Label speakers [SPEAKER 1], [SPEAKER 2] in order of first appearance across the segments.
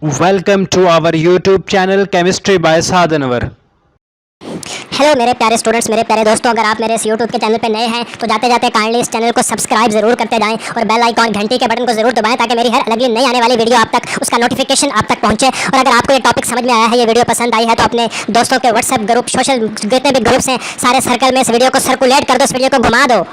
[SPEAKER 1] Welcome to our YouTube channel Chemistry by Sadhanwar.
[SPEAKER 2] Hello मेरे प्यारे students, मेरे प्यारे दोस्तों, अगर आप मेरे इस यूट्यूब के चैनल पर नए हैं तो जाते जाते काइंडली इस चैनल को सब्सक्राइब जरूर करते जाएं और बेल आइकॉन घंटी के बटन को जरूर दबाएं ताकि मेरी हर अगली नई आने वाली वीडियो आप तक उसका नोटिफिकेशन आप तक पहुंचे। और अगर आपको ये टॉपिक समझ में आया है, ये वीडियो पसंद आई है, तो अपने दोस्तों के व्हाट्सएप ग्रुप, सोशल जितने भी ग्रुप्स हैं, सारे सर्कल में इस वीडियो को सर्कुलेट कर दो, इस वीडियो को घुमा दो।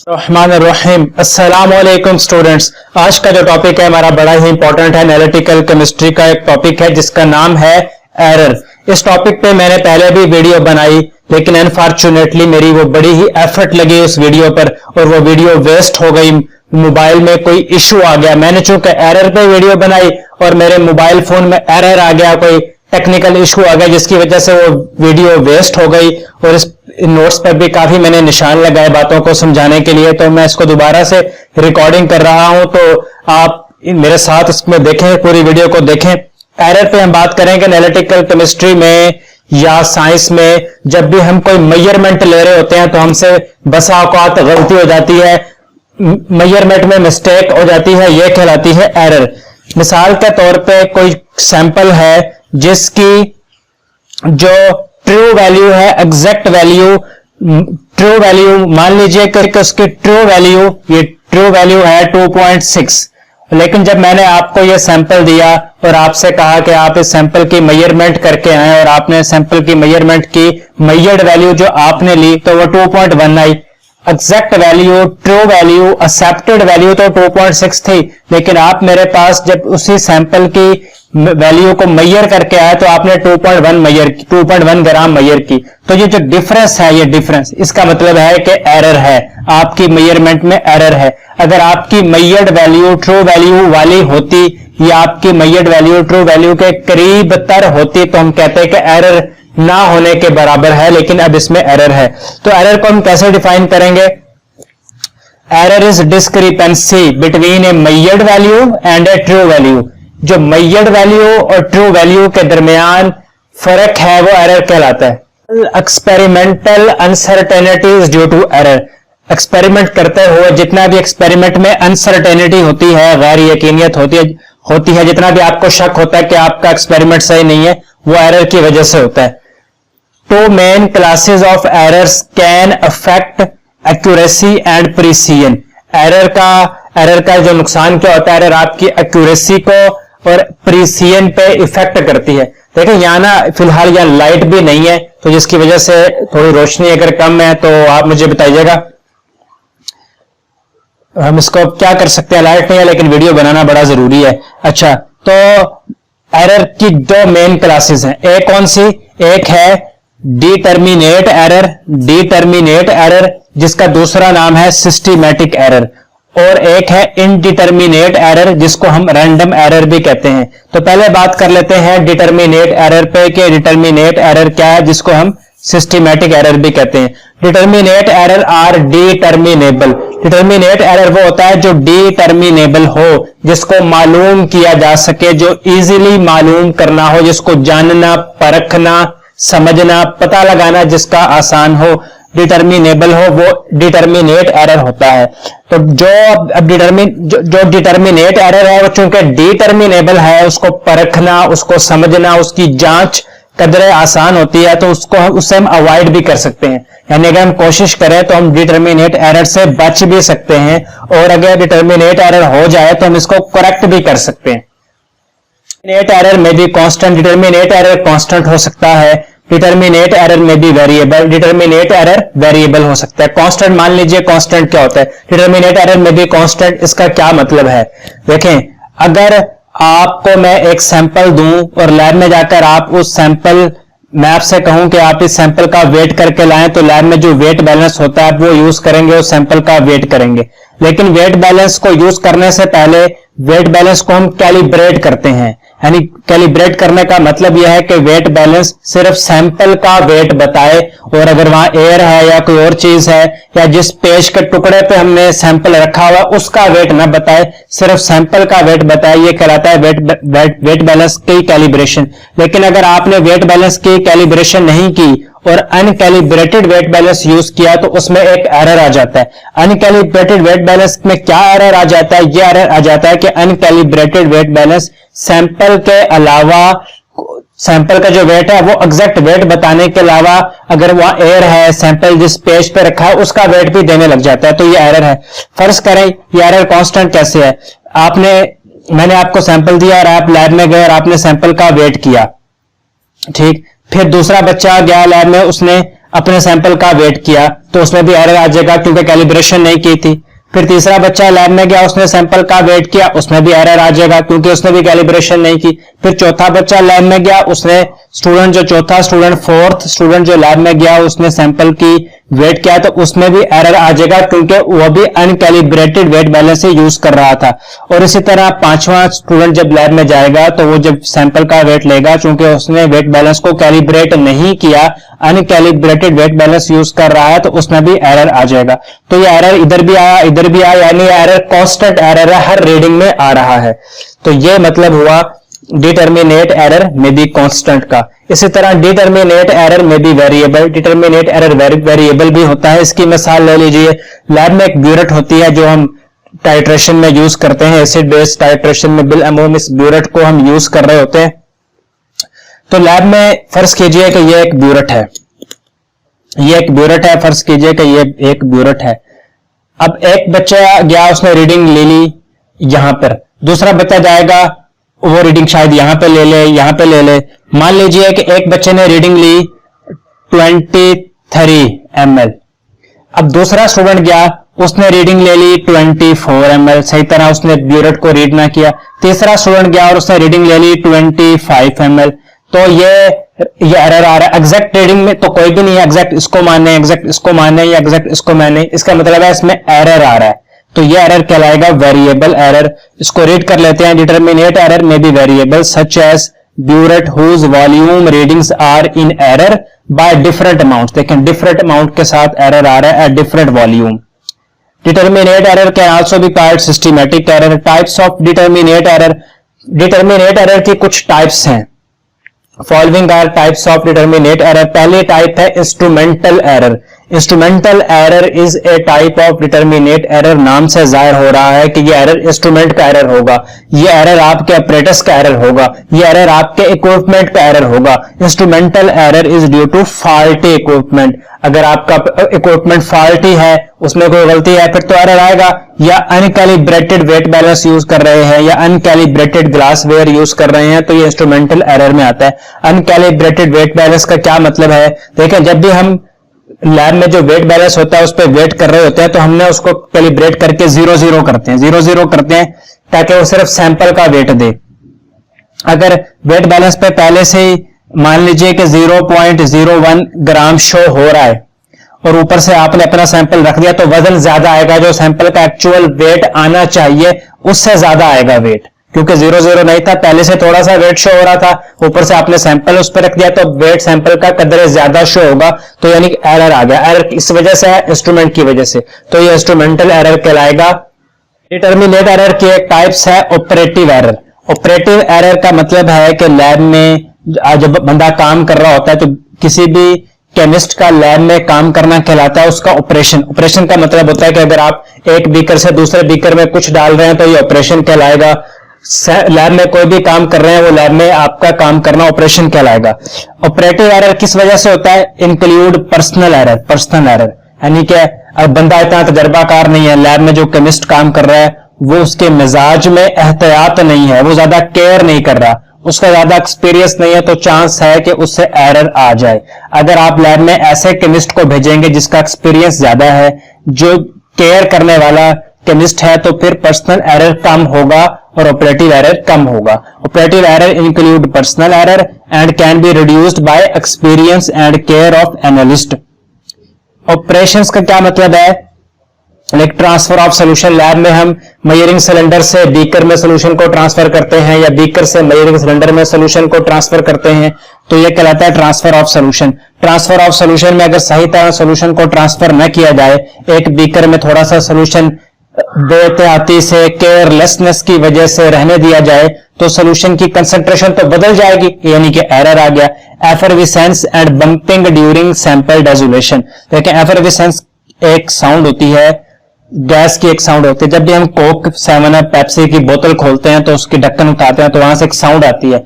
[SPEAKER 3] रहमानिर्रहीम। अस्सलाम वालेकुम स्टूडेंट्स, आज का जो टॉपिक है हमारा बड़ा ही इंपॉर्टेंट है। एनालिटिकल केमिस्ट्री का एक टॉपिक है जिसका नाम है एरर। इस टॉपिक पे मैंने पहले भी वीडियो बनाई, लेकिन अनफॉर्चुनेटली मेरी वो बड़ी ही एफर्ट लगी उस वीडियो पर और वो वीडियो वेस्ट हो गई। मोबाइल में कोई इशू आ गया, मैंने चूंकि एरर पे वीडियो बनाई और मेरे मोबाइल फोन में एरर आ गया, कोई टेक्निकल इशू आ गया जिसकी वजह से वो वीडियो वेस्ट हो गई। और इस नोट्स पर भी काफी मैंने निशान लगाए बातों को समझाने के लिए, तो मैं इसको दोबारा से रिकॉर्डिंग कर रहा हूं, तो आप मेरे साथ इसमें देखें, पूरी वीडियो को देखें। एरर पे हम बात करेंगे एनालिटिकल केमिस्ट्री में या साइंस में। जब भी हम कोई मेजरमेंट ले रहे होते हैं तो हमसे बसा औकात गलती हो जाती है, मेजरमेंट में मिस्टेक हो जाती है, यह कहलाती है एरर। मिसाल के तौर पे कोई सैंपल है जिसकी जो ट्रू वैल्यू है, एग्जैक्ट वैल्यू, ट्रू वैल्यू मान लीजिए कि उसकी ट्रू वैल्यू है 2.6, लेकिन जब मैंने आपको यह सैंपल दिया और आपसे कहा कि आप इस सैंपल की मेजरमेंट करके आए और आपने सैंपल की मेजरमेंट की, मेजर्ड वैल्यू जो आपने ली तो वो 2.1 आई। Exact value, true value, accepted value तो 2.6 थी, लेकिन आप मेरे पास जब उसी सैंपल की वैल्यू को मेजर करके आए तो आपने 2.1 ग्राम मेजर की। तो ये जो डिफरेंस है, ये डिफरेंस, इसका मतलब है कि एरर है, आपकी मेजरमेंट में एरर है। अगर आपकी मेजर्ड वैल्यू ट्रू वैल्यू वाली होती या आपकी मेजर्ड वैल्यू ट्रू वैल्यू के करीब तर होती तो हम कहते हैं कि एरर ना होने के बराबर है, लेकिन अब इसमें एरर है। तो एरर को हम कैसे डिफाइन करेंगे? Error is discrepancy between a measured value and a true value. जो मेजर्ड वैल्यू और ट्रू वैल्यू के दरमियान फर्क है वो एरर कहलाता है। Experimental uncertainties due to error. Experiment करते हुए जितना भी एक्सपेरिमेंट में अनसर्टेनिटी होती है, गैर यकीनियत होती है, जितना भी आपको शक होता है कि आपका एक्सपेरिमेंट सही नहीं है, वो एरर की वजह से होता है। Two main classes of errors can affect accuracy and precision. Error का जो नुकसान क्या होता है, एरर आपकी एक्यूरेसी को और प्रिसीजन पे इफेक्ट करती है। देखिए यहाँ ना फिलहाल यहाँ लाइट भी नहीं है, तो जिसकी वजह से थोड़ी रोशनी अगर कम है तो आप मुझे बताइएगा, हम इसको क्या कर सकते हैं। लाइट नहीं है लेकिन वीडियो बनाना बड़ा जरूरी है। अच्छा, तो एरर की दो मेन क्लासेस हैं। एक कौन सी? एक है डिटर्मिनेट एरर, जिसका दूसरा नाम है सिस्टमैटिक एरर, और एक है इनडिटर्मिनेट एरर जिसको हम रैंडम एरर भी कहते हैं। तो पहले बात कर लेते हैं डिटर्मिनेट एरर पे कि डिटर्मिनेट एरर क्या है, जिसको हम सिस्टमैटिक एरर भी कहते हैं। Determinate error are determinable. Determinate error वो होता है जो डिटर्मिनेबल हो, जिसको मालूम किया जा सके, जो इजीली मालूम करना हो, जिसको जानना, परखना, समझना, पता लगाना जिसका आसान हो, डिटर्मिनेबल हो, वो डिटर्मिनेट एरर होता है। तो जो डिटर्मिनेट एरर है वो चूंकि डिटर्मिनेबल है, उसको परखना, उसको समझना, उसकी जांच कदरे आसान होती है, तो उससे हम अवॉइड भी कर सकते हैं। यानी अगर हम कोशिश करें तो हम डिटर्मिनेट एरर से बच भी सकते हैं, और अगर डिटर्मिनेट एरर हो जाए तो हम इसको करेक्ट भी कर सकते हैं। डिटर्मिनेट एरर में भी कांस्टेंट, डिटर्मिनेट एरर कांस्टेंट हो सकता है, डिटर्मिनेट एरर में भी वेरिएबल, डिटर्मिनेट एरर वेरिएबल हो सकता है। कांस्टेंट मान लीजिए, कांस्टेंट क्या होता है? डिटर्मिनेट एरर में भी कांस्टेंट। इसका क्या मतलब है? देखें, अगर आपको मैं एक सैंपल दूं और लैब में जाकर आप उस सैंपल, मैं आपसे कहूं कि आप इस सैंपल का वेट करके लाएं, तो लैब में जो वेट बैलेंस होता है वो यूज करेंगे, उस सैंपल का वेट करेंगे। लेकिन वेट बैलेंस को यूज करने से पहले वेट बैलेंस को हम कैलिब्रेट करते हैं। यानी कैलिब्रेट करने का मतलब यह है कि वेट बैलेंस सिर्फ सैंपल का वेट बताए, और अगर वहां एयर है या कोई और चीज है या जिस पेज के टुकड़े पे हमने सैंपल रखा हुआ उसका वेट ना बताए, सिर्फ सैंपल का वेट बताए, ये कहलाता है वेट बैलेंस की कैलिब्रेशन। लेकिन अगर आपने वेट बैलेंस की कैलिब्रेशन नहीं की और अनकैलिब्रेटेड वेट बैलेंस यूज किया तो उसमें एक एरर आ जाता है। अनकैलिब्रेटेड वेट बैलेंस में क्या एरर आ जाता है? ये एरर आ जाता है कि अनकैलिब्रेटेड वेट बैलेंस सैंपल के अलावा, सैंपल का जो वेट है वो एग्जैक्ट वेट बताने के अलावा अगर वहां एयर है, सैंपल जिस पेज पे रखा है उसका वेट भी देने लग जाता है, तो ये एरर है। फर्ज करें ये एरर कांस्टेंट कैसे है? मैंने आपको सैंपल दिया और आप लैब में गए और आपने सैंपल का वेट किया, ठीक। फिर दूसरा बच्चा गया लैब में, उसने अपने सैंपल का वेट किया तो उसमें भी एरर आ जाएगा क्योंकि कैलिब्रेशन नहीं की थी। फिर तीसरा बच्चा लैब में गया, उसने सैंपल का वेट किया, उसमें भी एरर आ जाएगा क्योंकि उसने भी कैलिब्रेशन नहीं की। फिर चौथा बच्चा लैब में गया, उसने फोर्थ स्टूडेंट जो लैब में गया उसने सैंपल की वेट किया तो उसमें भी एरर आ जाएगा क्योंकि वह भी अनकैलिब्रेटेड वेट बैलेंस से यूज कर रहा था। और इसी तरह पांचवा स्टूडेंट जब लैब में जाएगा तो वो जब सैंपल का वेट लेगा, चूंकि उसने वेट बैलेंस को कैलिब्रेट नहीं किया, अनकैलिब्रेटेड वेट बैलेंस यूज कर रहा है, तो उसमें भी एरर आ जाएगा। तो ये एरर इधर भी आया, इधर भी आया, यानी एरर कांस्टेंट एरर है, हर रीडिंग में आ रहा है। तो ये मतलब हुआ डिटर्मिनेट एरर में बी कांस्टेंट का। इसी तरह डिटर्मिनेट एरर में be variable, determinate error variable भी होता है। इसकी मिसाल ले लीजिए, लैब में एक ब्यूरेट होती है जो हम टाइट्रेशन में यूज करते हैं, एसिड बेस टाइट्रेशन में बिल अमोम इस ब्यूरेट को हम यूज कर रहे होते हैं। तो लैब में फर्ज कीजिए कि ये एक ब्यूरेट है, ये एक ब्यूरेट है, फर्ज कीजिए कि ये एक ब्यूरेट है। अब एक बच्चा गया, उसने रीडिंग ले ली यहां पर, दूसरा बच्चा जाएगा वो रीडिंग शायद यहां पे ले ले, यहां पे ले ले। मान लीजिए कि एक बच्चे ने रीडिंग ली 23 ml, अब दूसरा स्टूडेंट गया, उसने रीडिंग ले ली 24 ml, सही तरह उसने ब्यूरेट को रीड ना किया। तीसरा स्टूडेंट गया और उसने रीडिंग ले ली 25 ml, तो ये एरर आ रहा है। एग्जैक्ट रीडिंग में तो कोई भी नहीं है, एग्जैक्ट इसको मानने, एग्जैक्ट इसको मानने या एग्जैक्ट इसको मानने, इसका मतलब है इसमें एरर आ रहा है, तो ये एरर कहलाएगा वेरिएबल एरर। इसको रीड कर लेते हैं। डिटर्मिनेट एरर में be variable such as burette whose volume readings are in error by different amount. देखें डिफरेंट अमाउंट के साथ एरर आ रहा है at different volume. Determinate error can also be called systematic error. Types of determinate error, determinate error की कुछ types हैं। Following are types of determinate error. पहली टाइप है instrumental error. Instrumental error is a type of determinate error. नाम से जाहिर हो रहा है कि ये एरर इंस्ट्रूमेंट का एरर होगा, ये एरर आपके ऑपरेटर्स का एरर होगा, ये एरर आपके इक्विपमेंट का एरर होगा। Instrumental error is due to faulty equipment. अगर आपका इक्विपमेंट फॉल्टी है, उसमें कोई गलती है, फिर तो एरर आएगा। या अनकैलिब्रेटेड वेट बैलेंस यूज कर रहे हैं या अनकैलिब्रेटेड ग्लास वेयर यूज कर रहे हैं, तो ये इंस्ट्रूमेंटल एरर में आता है। अनकैलिब्रेटेड वेट बैलेंस का क्या मतलब है? देखें, जब भी हम लैब में जो वेट बैलेंस होता है उस पर वेट कर रहे होते हैं तो हमने उसको कैलिब्रेट करके 0-0 करते हैं, 0-0 करते हैं ताकि वो सिर्फ सैंपल का वेट दे। अगर वेट बैलेंस पे पहले से ही मान लीजिए कि 0.01 ग्राम शो हो रहा है और ऊपर से आपने अपना सैंपल रख दिया, तो वजन ज्यादा आएगा, जो सैंपल का एक्चुअल वेट आना चाहिए उससे ज्यादा आएगा वेट, क्योंकि 0-0 नहीं था, पहले से थोड़ा सा वेट शो हो रहा था, ऊपर से आपने सैंपल उस पर रख दिया तो वेट सैंपल का कदर ज्यादा शो होगा, तो यानी एरर आ गया। एरर इस वजह से है, इंस्ट्रूमेंट की वजह से, तो ये इंस्ट्रूमेंटल एरर कहलाएगा। डिटर्मिनेट एरर की एक टाइप्स है ऑपरेटिव एरर। ऑपरेटिव एरर का मतलब है कि लैब में जब बंदा काम कर रहा होता है, तो किसी भी केमिस्ट का लैब में काम करना कहलाता है उसका ऑपरेशन। ऑपरेशन का मतलब होता है कि अगर आप एक बीकर से दूसरे बीकर में कुछ डाल रहे हैं तो ये ऑपरेशन कहलाएगा। लैब में कोई भी काम कर रहे हैं, वो लैब में आपका काम करना ऑपरेशन कहलाएगा। ऑपरेटिव एरर किस वजह से होता है? Include personal error. Personal error यानी कि अब बंदा इतना तजर्बाकार नहीं है, लैब में जो केमिस्ट काम कर रहा है वो उसके मिजाज में एहतियात नहीं है, वो ज्यादा केयर नहीं कर रहा, उसका ज्यादा एक्सपीरियंस नहीं है, तो चांस है कि उससे एरर आ जाए। अगर आप लैब में ऐसे केमिस्ट को भेजेंगे जिसका एक्सपीरियंस ज्यादा है, जो केयर करने वाला केमिस्ट है, तो फिर पर्सनल एरर कम होगा और ऑपरेटिव एरर कम होगा। Operative error include personal error and can be reduced by experience and care of analyst. Operations का क्या मतलब है? Like transfer of solution. Lab में हम मेजरिंग सिलेंडर से बीकर में सोल्यूशन को ट्रांसफर करते हैं या बीकर से मेजरिंग सिलेंडर में सोल्यूशन को ट्रांसफर करते हैं, तो यह कहलाता है transfer of solution. Transfer of solution में अगर सही तरह सोल्यूशन को ट्रांसफर न किया जाए, एक बीकर में थोड़ा सा सोल्यूशन बेहतियाती से, केयरलेसनेस की वजह से रहने दिया जाए, तो सोल्यूशन की कंसंट्रेशन तो बदल जाएगी, यानी कि एरर आ गया। एफरविसेंस and bumping during sample desolation. देखिए एफरविसेंस एक साउंड होती है, गैस की एक साउंड होती है। जब भी हम कोक, 7 अप, पेप्सी की बोतल खोलते हैं तो उसकी ढक्कन उठाते हैं तो वहां से एक साउंड आती है,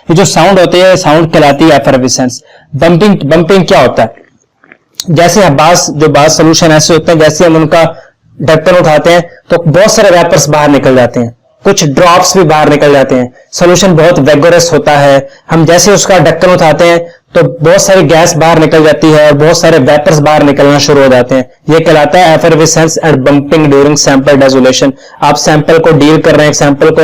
[SPEAKER 3] ये जो साउंड होती है साउंड कहलाती है एफरविसेंस। बंपिंग क्या होता है? जैसे बास सोल्यूशन ऐसे होते हैं, जैसे हम उनका ढक्कन उठाते हैं तो बहुत सारे वेपर्स बाहर निकल जाते हैं, कुछ ड्रॉप्स भी बाहर निकल जाते हैं। सोल्यूशन बहुत वेगोरस होता है। हम जैसे उसका ढक्कन उठाते हैं तो बहुत सारी गैस बाहर निकल जाती है और बहुत सारे वेपर्स बाहर निकलना शुरू हो जाते हैं। यह कहलाता है एफरविसेंस and bumping during sample desolation. आप सैंपल को डील कर रहे हैं, सैंपल को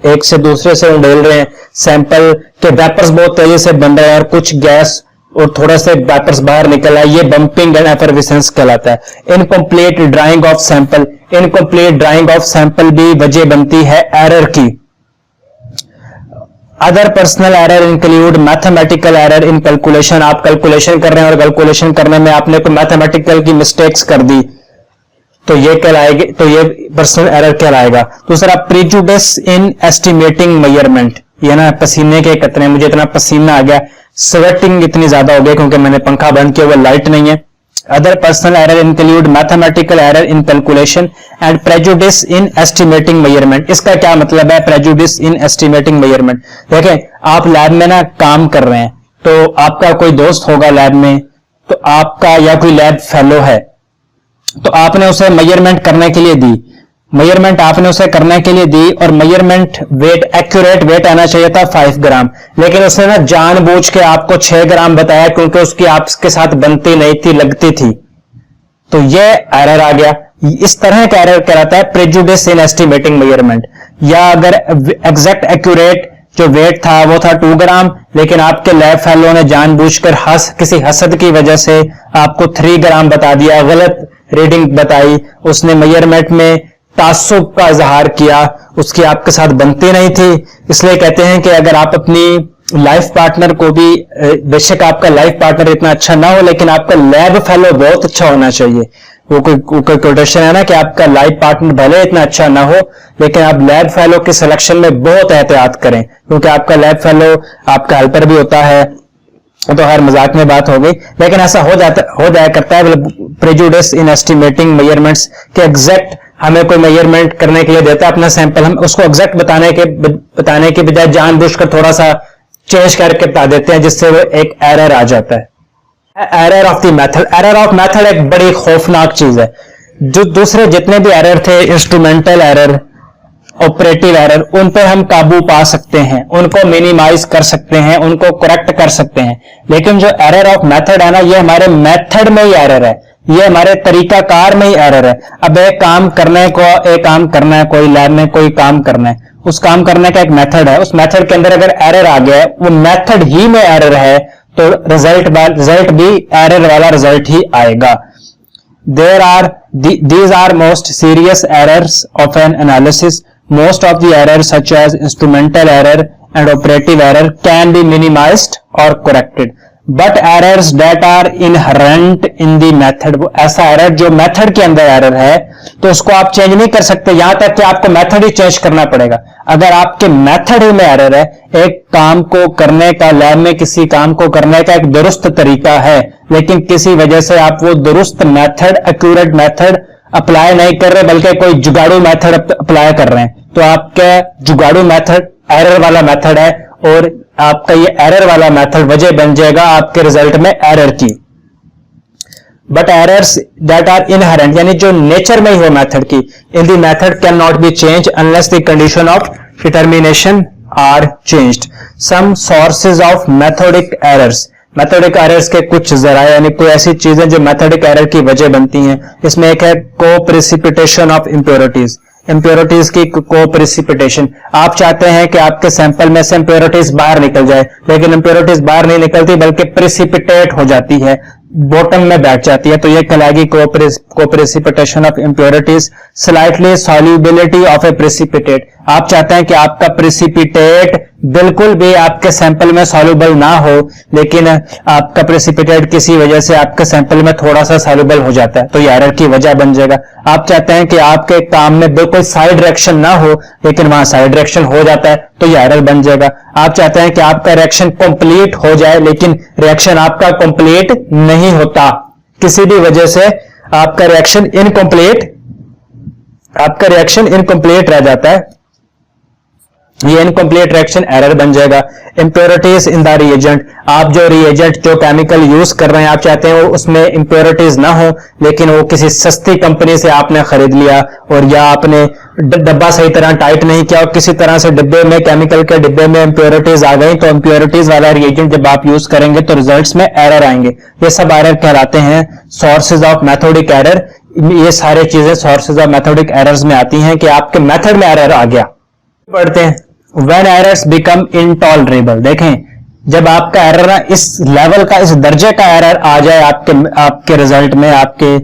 [SPEAKER 3] एक से दूसरे से उंडेल रहे हैं, सैंपल के वेपर्स बहुत तेजी से बन रहे हैं और कुछ गैस और थोड़ा से वेपर्स बाहर निकल आए, ये बंपिंग एंड एफरविसेंस कहलाता है। Incomplete drying of sample. Incomplete drying of sample भी वजह बनती है एरर की। Other personal error include mathematical error in calculation. आप कैलकुलेशन कर रहे हैं और कैलकुलेशन करने में आपने कोई मैथमेटिकल की मिस्टेक्स कर दी तो ये कहलाएगी, तो ये पर्सनल एरर कहलाएगा। दूसरा प्रीजुडिस इन एस्टिमेटिंग मेजरमेंट। ये ना पसीने के कतरे, मुझे इतना पसीना आ गया, स्वेटिंग इतनी ज्यादा हो गई क्योंकि मैंने पंखा बंद किया हुआ, लाइट नहीं है। Other personal error include mathematical error in calculation and prejudice in estimating measurement. इसका क्या मतलब है प्रेजुडिस इन एस्टिमेटिंग मेजरमेंट? देखें आप लैब में ना काम कर रहे हैं तो आपका कोई दोस्त होगा लैब में, तो आपका या कोई लैब फेलो है तो आपने उसे मेजरमेंट करने के लिए दी, मेजरमेंट आपने उसे करने के लिए दी और मेजरमेंट वेट, एक्यूरेट वेट आना चाहिए था 5 ग्राम, लेकिन उसने ना जानबूझ के आपको 6 ग्राम बताया क्योंकि उसकी आपके साथ बनती नहीं थी, लगती थी, तो ये एरर आ गया। इस तरह का एरर कहलाता है प्रेजुडिस इन एस्टिमेटिंग मेजरमेंट। या अगर एग्जैक्ट एक्यूरेट जो वेट था वो था 2 ग्राम, लेकिन आपके लैब फेलो ने जानबूझकर किसी हसद की वजह से आपको 3 ग्राम बता दिया, गलत रीडिंग बताई, उसने मेजरमेंट में तासुब का इजहार किया, उसकी आपके साथ बनती नहीं थी। इसलिए कहते हैं कि अगर आप अपनी लाइफ पार्टनर को भी, बेशक आपका लाइफ पार्टनर इतना अच्छा ना हो लेकिन आपका लैब फेलो बहुत अच्छा होना चाहिए। वो कोई कोटेशन है ना कि आपका लाइफ पार्टनर भले इतना अच्छा ना हो लेकिन आप लैब फेलो के सिलेक्शन में बहुत एहतियात करें, क्योंकि आपका लैब फेलो आपका हेल्पर भी होता है। तो हर मजाक में बात हो गई, लेकिन ऐसा हो जाया करता है प्रेजुडिस इन एस्टिमेटिंग मेजरमेंट्स के एग्जैक्ट हमें कोई मेजरमेंट करने के लिए देता है अपना सैंपल, हम उसको एग्जैक्ट बताने के बजाय जानबूझकर थोड़ा सा चेंज करके बता देते हैं, जिससे वो एक एरर आ जाता है। Error of the method. Error of method एक बड़ी खौफनाक चीज है। जो दूसरे जितने भी एरर थे, इंस्ट्रूमेंटल एरर, ऑपरेटिव एरर, उन पे हम काबू पा सकते हैं, उनको मिनिमाइज कर सकते हैं, उनको करेक्ट कर सकते हैं, लेकिन जो एरर ऑफ मेथड है ना, ये हमारे मेथड में ही एरर है, ये हमारे तरीकाकार में ही एरर है। अब एक काम करना है, कोई लैब में कोई काम करना है, उस काम करने का एक मेथड है, उस मेथड के अंदर अगर एरर आ गया है, वो मेथड ही में एरर है, तो रिजल्ट भी एरर वाला रिजल्ट ही आएगा। These are most serious errors of an analysis. Most of the errors such as instrumental error and operative error can be minimized or corrected. But errors that are inherent in the method, वो ऐसा error जो method के अंदर error है तो उसको आप change नहीं कर सकते, यहां तक कि आपको मेथड ही चेंज करना पड़ेगा। अगर आपके मेथड ही में एरर है, एक काम को करने का, लैब में किसी काम को करने का एक दुरुस्त तरीका है, लेकिन किसी वजह से आप वो दुरुस्त मेथड, एक्यूरेट मेथड अप्लाई नहीं कर रहे बल्कि कोई जुगाड़ू मेथड अप्लाई कर रहे हैं, तो आपका जुगाड़ू मेथड एरर वाला मेथड है और आपका ये एरर वाला मेथड वजह बन जाएगा आपके रिजल्ट में एरर की। But errors that are inherent, यानी जो नेचर में ही हो मेथड की, in the method can not be change unless the condition of determination are changed. Some sources of methodic errors. Methodic errors के कुछ जराए, यानी कोई ऐसी चीजें जो मेथोडिक एरर की वजह बनती हैं। इसमें एक है को प्रेसिपिटेशन ऑफ इम्प्योरिटीज। इम्प्योरिटीज की को प्रेसिपिटेशन। आप चाहते हैं कि आपके सैंपल में से इम्प्योरिटीज बाहर निकल जाए, लेकिन इम्प्योरिटीज बाहर नहीं निकलती बल्कि प्रेसिपिटेट हो जाती है। बॉटम में बैठ जाती है, तो ये कहलाएगी coprecipitation of impurities. Slightly solubility of a precipitate, आप चाहते हैं कि आपका प्रेसिपिटेट बिल्कुल भी आपके सैंपल में सॉल्युबल ना हो, लेकिन आपका प्रेसिपिटेट किसी वजह से आपके सैंपल में थोड़ा सा सॉल्युबल हो जाता है, तो ये एरर की वजह बन जाएगा। आप चाहते हैं कि आपके काम में बिल्कुल साइड रिएक्शन ना हो, लेकिन वहां साइड रिएक्शन हो जाता है, तो ये एरर बन जाएगा। आप चाहते हैं कि आपका रिएक्शन कंप्लीट हो जाए, लेकिन रिएक्शन आपका कंप्लीट नहीं होता, किसी भी वजह से आपका रिएक्शन इनकम्प्लीट रह जाता है, ये इनकम्प्लीट रिएक्शन एरर बन जाएगा। इंप्योरिटीज इन द रिएजेंट, आप जो रिएजेंट जो केमिकल यूज कर रहे हैं, आप चाहते हैं वो उसमें इंप्योरिटीज ना हो, लेकिन वो किसी सस्ती कंपनी से आपने खरीद लिया, और या आपने डब्बा सही तरह टाइट नहीं किया, और किसी तरह से डिब्बे में, केमिकल के डिब्बे में इंप्योरिटीज आ गई, तो इंप्योरिटीज वाला रिएजेंट जब आप यूज करेंगे तो रिजल्ट्स में एरर आएंगे। ये सब एरर कहलाते हैं सोर्सेज ऑफ मेथोडिक एरर। ये सारे चीजें सोर्सेज ऑफ मेथोडिक एरर्स में आती हैं कि आपके मेथड में एरर आ गया। पढ़ते हैं When errors become intolerable, देखें जब आपका एरर इस लेवल का, इस दर्जे का एरर आ जाए आपके रिजल्ट में, आपके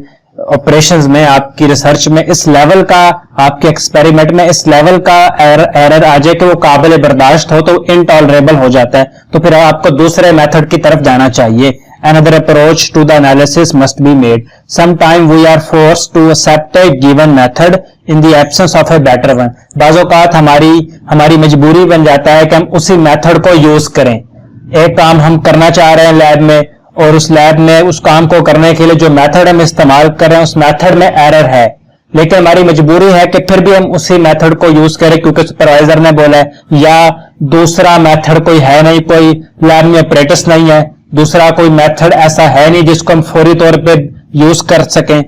[SPEAKER 3] ऑपरेशंस में, आपकी रिसर्च में, इस लेवल का, आपके एक्सपेरिमेंट में इस लेवल का एरर आ जाए कि वो काबिल बर्दाश्त हो, तो इनटॉलरेबल हो जाता है, तो फिर आपको दूसरे मेथड की तरफ जाना चाहिए। Another approach to the analysis must be made. Sometime we are forced to accept a given method in the absence of a better one. बाज़-औक़ात हमारी मजबूरी बन जाता है कि हम उसी मेथड को यूज करें। एक काम हम करना चाह रहे हैं लैब में, और उस लैब में उस काम को करने के लिए जो मेथड हम इस्तेमाल कर रहे हैं, उस मेथड में एरर है, लेकिन हमारी मजबूरी है कि फिर भी हम उसी मेथड को यूज करें क्योंकि सुपरवाइजर ने बोला है, या दूसरा मेथड कोई है नहीं, कोई लैब में अपरेटस नहीं है, दूसरा कोई मेथड ऐसा है नहीं जिसको हम फौरी तौर पे यूज कर सकें।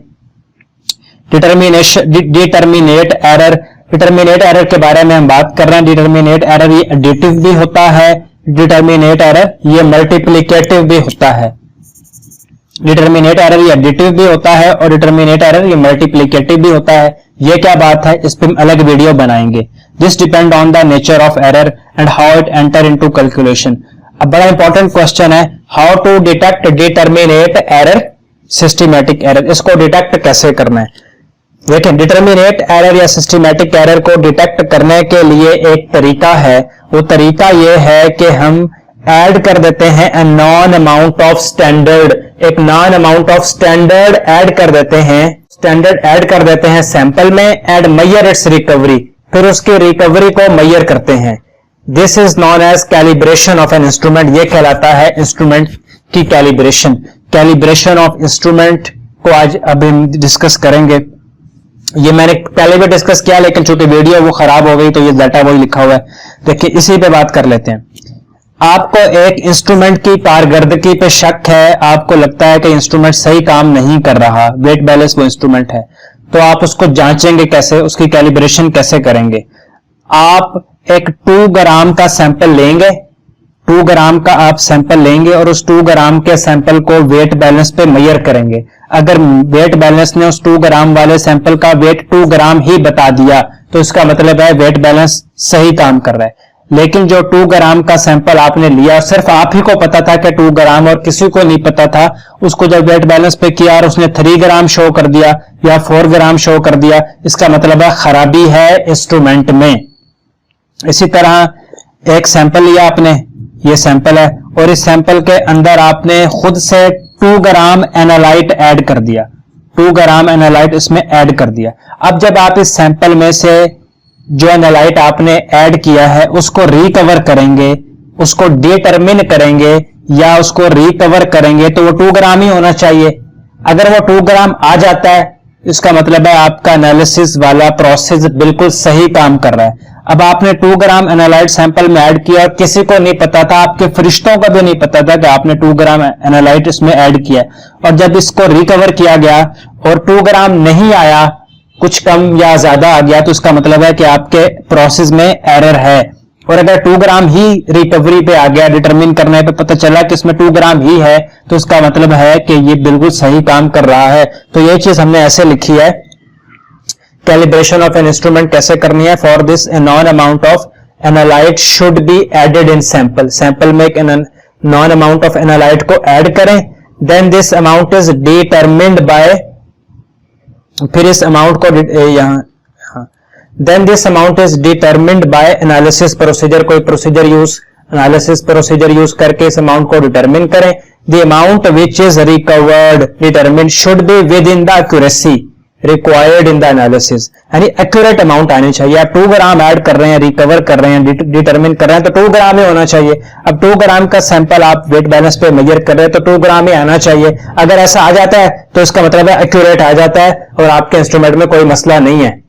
[SPEAKER 3] डिटर्मिनेट एरर के बारे में हम बात कर रहे हैं। डिटर्मिनेट एरर ये एडिटिव भी होता है, डिटर्मिनेट एरर ये मल्टीप्लिकेटिव भी होता है। डिटर्मिनेट एरर ये एडिटिव भी होता है और डिटर्मिनेट एरर ये मल्टीप्लिकेटिव भी होता है। ये क्या बात है, इस पर हम अलग वीडियो बनाएंगे। This depend on the nature of error and how it enter into calculation. अब बड़ा इंपॉर्टेंट क्वेश्चन है, how to detect determinate error, systematic error, इसको डिटेक्ट कैसे करना है। देखें, डिटर्मिनेट एरर या सिस्टमैटिक एरर को डिटेक्ट करने के लिए एक तरीका है, वो तरीका ये है कि हम ऐड कर देते हैं a non amount of standard, एक known amount of standard add कर देते हैं, स्टैंडर्ड ऐड कर देते हैं सैंपल में, एंड मेजर इट्स रिकवरी, फिर उसकी रिकवरी को मेजर करते हैं। This is known as calibration of an instrument, ये कहलाता है इंस्ट्रूमेंट की कैलिब्रेशन। कैलिब्रेशन ऑफ इंस्ट्रूमेंट को आज अब हम डिस्कस करेंगे। ये मैंने पहले भी डिस्कस किया, लेकिन चूंकि वीडियो वो खराब हो गई तो ये डाटा वही लिखा हुआ है। देखिए, इसी पे बात कर लेते हैं। आपको एक इंस्ट्रूमेंट की कारकर्दगी पे शक है, आपको लगता है कि इंस्ट्रूमेंट सही काम नहीं कर रहा, वेट बैलेंस वो इंस्ट्रूमेंट है, तो आप उसको जांचेंगे कैसे, उसकी कैलिब्रेशन कैसे करेंगे। आप एक 2 ग्राम का सैंपल लेंगे, 2 ग्राम का आप सैंपल लेंगे और उस 2 ग्राम के सैंपल को वेट बैलेंस पे मेजर करेंगे। अगर वेट बैलेंस ने उस 2 ग्राम वाले सैंपल का वेट 2 ग्राम ही बता दिया तो इसका मतलब है वेट बैलेंस सही काम कर रहा है। लेकिन जो 2 ग्राम का सैंपल आपने लिया, सिर्फ आप ही को पता था कि 2 ग्राम और किसी को नहीं पता था, उसको जब वेट बैलेंस पे किया और उसने 3 ग्राम शो कर दिया या 4 ग्राम शो कर दिया, इसका मतलब है खराबी है इंस्ट्रूमेंट में। इसी तरह एक सैंपल लिया आपने, ये सैंपल है, और इस सैंपल के अंदर आपने खुद से 2 ग्राम एनालाइट ऐड कर दिया, 2 ग्राम एनालाइट इसमें ऐड कर दिया। अब जब आप इस सैंपल में से जो एनालाइट आपने ऐड किया है उसको रिकवर करेंगे, उसको डिटरमिन करेंगे या उसको रिकवर करेंगे, तो वो 2 ग्राम ही होना चाहिए। अगर वो 2 ग्राम आ जाता है, इसका मतलब है आपका एनालिसिस वाला प्रोसेस बिल्कुल सही काम कर रहा है। अब आपने 2 ग्राम एनालाइट सैंपल में ऐड किया और किसी को नहीं पता था, आपके फरिश्तों को भी नहीं पता था कि आपने 2 ग्राम एनालाइट इसमें ऐड किया, और जब इसको रिकवर किया गया और 2 ग्राम नहीं आया, कुछ कम या ज्यादा आ गया, तो इसका मतलब है कि आपके प्रोसेस में एरर है। और अगर 2 ग्राम ही रिकवरी पे आ गया, डिटरमिन करने पे पता चला कि इसमें 2 ग्राम ही है, तो इसका मतलब है कि ये बिल्कुल सही काम कर रहा है। तो ये चीज हमने ऐसे लिखी है, कैलिब्रेशन ऑफ एन इंस्ट्रूमेंट कैसे करनी है। For this a known amount of analyte should be added in sample, sample में एक नॉन अमाउंट ऑफ एनालाइट को ऐड करें, then this amount is determined by, फिर इस अमाउंट को यहाँ, then this amount is determined by analysis procedure, कोई procedure use, analysis procedure use करके इस अमाउंट को डिटरमिन करें। The amount which is recovered determine should be within the accuracy required in the analysis, यानी accurate amount आनी चाहिए। आप 2 gram add कर रहे हैं, रिकवर कर रहे हैं, डिटरमिन कर रहे हैं, तो 2 ग्राम ही होना चाहिए। अब 2 ग्राम का सैंपल आप वेट बैलेंस पे मेजर कर रहे हैं, तो 2 ग्राम ही आना चाहिए। अगर ऐसा आ जाता है तो इसका मतलब है एक्यूरेट आ जाता है और आपके इंस्ट्रूमेंट में कोई मसला नहीं है।